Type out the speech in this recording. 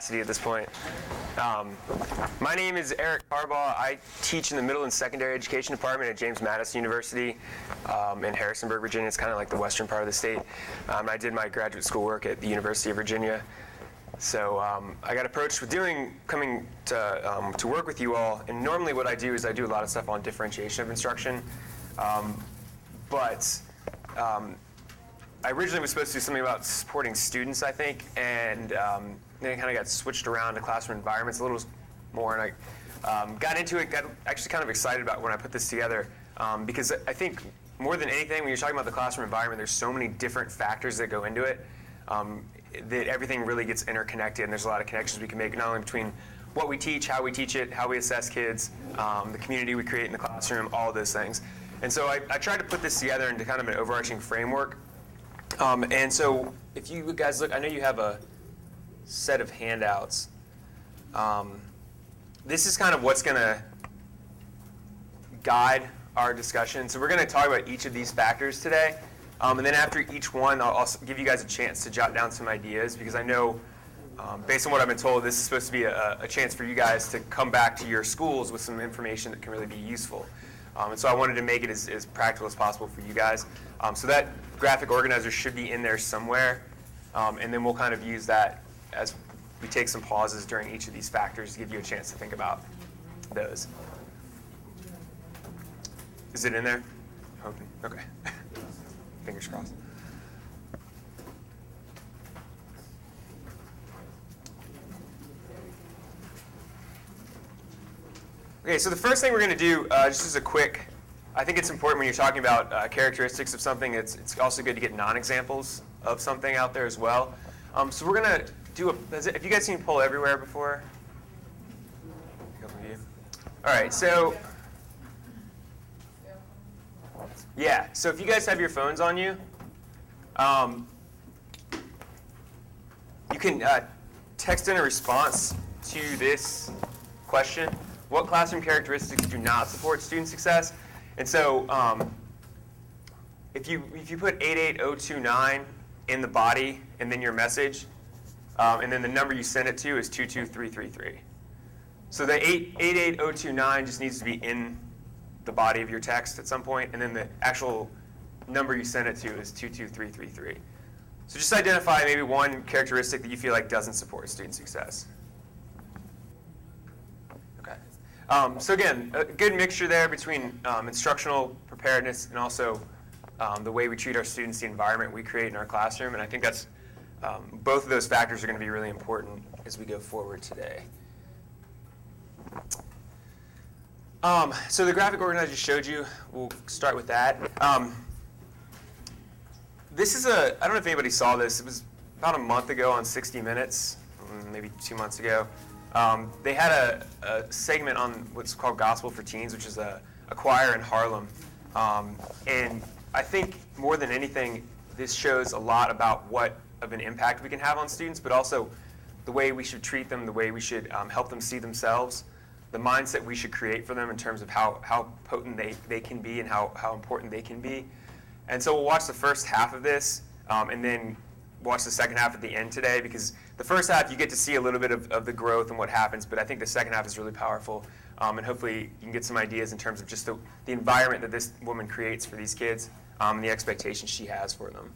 capacity at this point. My name is Eric Harbaugh. I teach in the middle and secondary education department at James Madison University in Harrisonburg, Virginia. It's kind of like the western part of the state. I did my graduate school work at the University of Virginia. So I got approached with coming to work with you all. And normally what I do is I do a lot of stuff on differentiation of instruction. But I originally was supposed to do something about supporting students, I think, and then it kind of got switched around to classroom environments a little more, and I got into it, got actually kind of excited about when I put this together, because I think more than anything, when you're talking about the classroom environment, there's so many different factors that go into it, that everything really gets interconnected, and there's a lot of connections we can make, not only between what we teach, how we teach it, how we assess kids, the community we create in the classroom, all of those things. And so I tried to put this together into kind of an overarching framework. And so if you guys look, I know you have a set of handouts. This is kind of what's going to guide our discussion. So we're going to talk about each of these factors today. And then after each one, I'll give you guys a chance to jot down some ideas, because I know, based on what I've been told, this is supposed to be a chance for you guys to come back to your schools with some information that can really be useful. And so I wanted to make it as practical as possible for you guys. So that graphic organizer should be in there somewhere. And then we'll kind of use that as we take some pauses during each of these factors to give you a chance to think about those. Is it in there? Hoping. Okay. Fingers crossed. Okay, so the first thing we're going to do, just as a quick, I think it's important when you're talking about characteristics of something, it's also good to get non-examples of something out there as well. So we're going to do have you guys seen Poll Everywhere before? A couple of you. All right, so, yeah, so if you guys have your phones on you, you can text in a response to this question. What classroom characteristics do not support student success? And so if you put 88029 in the body and then your message, and then the number you send it to is 22333. So the 88029 just needs to be in the body of your text at some point, and then the actual number you send it to is 22333. So just identify maybe one characteristic that you feel like doesn't support student success. So again, a good mixture there between instructional preparedness and also the way we treat our students, the environment we create in our classroom. And I think that's both of those factors are going to be really important as we go forward today. So the graphic organizer I just showed you, we'll start with that. This is I don't know if anybody saw this. It was about a month ago on 60 Minutes, maybe 2 months ago. They had a segment on what's called Gospel for Teens, which is a choir in Harlem. And I think more than anything, this shows a lot about what of an impact we can have on students, but also the way we should treat them, the way we should help them see themselves, the mindset we should create for them in terms of how potent they can be and how important they can be. And so we'll watch the first half of this, and then watch the second half at the end today, because the first half you get to see a little bit of the growth and what happens, but I think the second half is really powerful, and hopefully you can get some ideas in terms of just the environment that this woman creates for these kids, and the expectations she has for them.